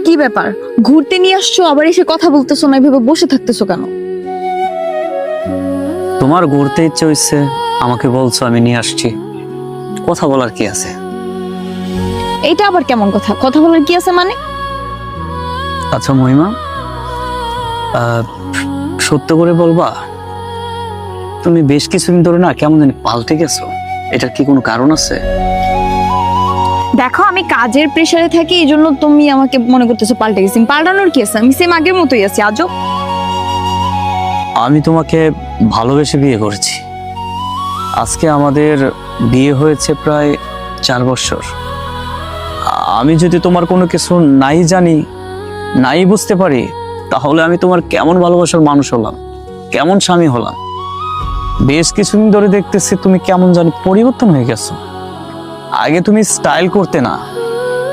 কি ব্যাপার, ঘুরতে নিয়ে আসছো আবার এসে কথা বলতেছো না, এভাবে বসে থাকতেছো কেন? তোমার ঘুরতে ইচ্ছে হইছে, আমাকে বলছো, আমি নিয়ে আসছি। কথা বলার কি আছে? এইটা আবার কেমন কথা? কথা বলার কি আছে মানে? আচ্ছা মহিমা, সত্য করে বলবা, তুমি বেশ কিছুদিন ধরে না কেমন জানি পাল্টে গেছো, এটার কি কোনো কারণ আছে? দেখো, আমি কাজের প্রেসারে থাকি, এই জন্য তুমি আমাকে মনে করতেছো পাল্টে গেছি। পাল্টানোর কি আছে? আমি সেম আগের মতোই আছি আজও। আমি তোমাকে ভালোবেসে বিয়ে করেছি। আজকে আমাদের বিয়ে হয়েছে প্রায় 4 বছর। আমি যদি তোমার কোনো কিছু নাই জানি, নাই বুঝতে পারি, তাহলে আমি তোমার কেমন ভালোবাসার মানুষ হলাম, কেমন স্বামী হলাম? বেশ কিছুদিন ধরে দেখতেছি তুমি কেমন জানি পরিবর্তন হয়ে গেছো। আগে তুমি স্টাইল করতে না,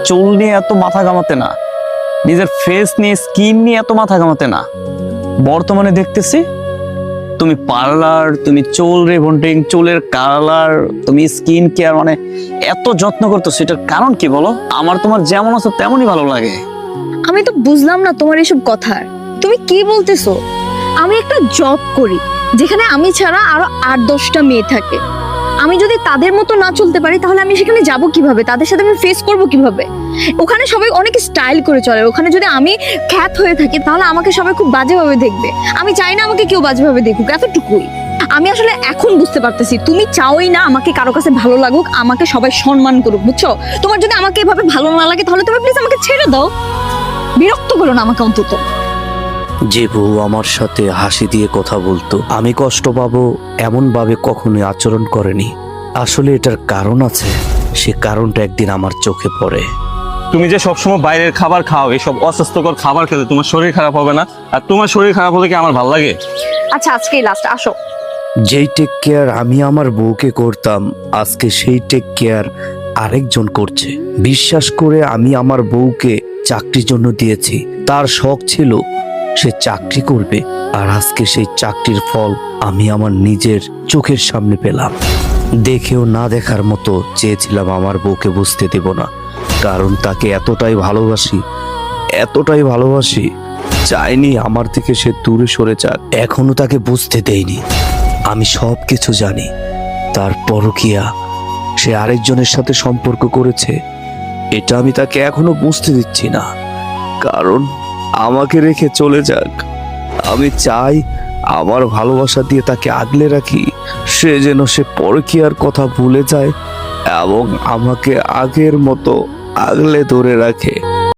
চুল নিয়ে এত মাথা ঘামাতে না, নিজের ফেস নিয়ে স্কিন নিয়ে এত মাথা ঘামাতে না। বর্তমানে দেখতেছি তুমি পার্লার, তুমি চুল রিবন্ডিং, চুলের কালার, তুমি স্কিন কেয়ার, মানে এত যত্ন করতো। সেটার কারণ কি বলো? আমার তোমার যেমন আছো তেমনই ভালো লাগে। আমি তো বুঝলাম না তোমার এসব কথা। তুমি কি বলতেছো? আমি একটা জব করি যেখানে আমি ছাড়া আরো 8-10টা মেয়ে থাকে। আমি যদি তাদের মতো না চলতে পারি তাহলে আমি সেখানে যাব কিভাবে? তাদের সাথে আমি ফেস করব কিভাবে? ওখানে সবাই অনেক স্টাইল করে চলে। ওখানে যদি আমি খ্যাত হয়ে থাকি তাহলে আমাকে সবাই খুব বাজেভাবে দেখবে। আমি চাই না আমাকে কেউ বাজেভাবে দেখুক, এতটুকুই। আমি আসলে এখন বুঝতে পারতেছি তুমি চাওই না আমাকে কারো কাছে ভালো লাগুক, আমাকে সবাই সম্মান করুক, বুঝছো? তোমার যদি আমাকে এভাবে ভালো না লাগে তাহলে তুমি প্লিজ আমাকে ছেড়ে দাও। বিরক্ত করো না আমাকে অন্তত। যে বউ আমার সাথে হাসি দিয়ে কথা বলতো, আমি কষ্ট পাবো এমন ভাবে কখনোই আচরণ করেনি। আসলে এটার কারণ আছে, সে কারণটা একদিন আমার চোখে পড়ে। তুমি যে সবসময় বাইরের খাবার খাও, এইসব অস্বাস্থ্যকর খাবার খেলে তোমার শরীর খারাপ হবে না? আর তোমার শরীর খারাপ হলে কি আমার ভালো লাগে? আচ্ছা, আজকেই লাস্ট, আসো। যেই টেক কেয়ার আমি আমার বউকে করতাম, আজকে সেই টেক কেয়ার আরেকজন করছে। বিশ্বাস করে আমি আমার বউকে চাকরির জন্য দিয়েছি। তার শখ ছিল সে চাকরি করবে, আর আজকে সেই চাকরির ফল আমি আমার নিজের চোখের সামনে পেলাম। দেখেও না দেখার মতো চেয়েছিলাম আমার বউকে বুঝতে দেব না, কারণ তাকে এতটাই ভালোবাসি, চাইনি আমার থেকে সে দূরে সরে যাক। এখনো তাকে বুঝতে দেইনি। আমি সব কিছু জানি, তার পরকীয়া, সে আরেকজনের সাথে সম্পর্ক করেছে। এটা আমি তাকে এখনো বুঝতে দিচ্ছি না, কারণ আমাকে রেখে চলে যাক। আমি চাই আমার ভালোবাসা দিয়ে তাকে আগলে রাখি, সে যেন সে পরকীয়ার কথা ভুলে যায় এবং আমাকে আগের মতো আগলে ধরে রাখে।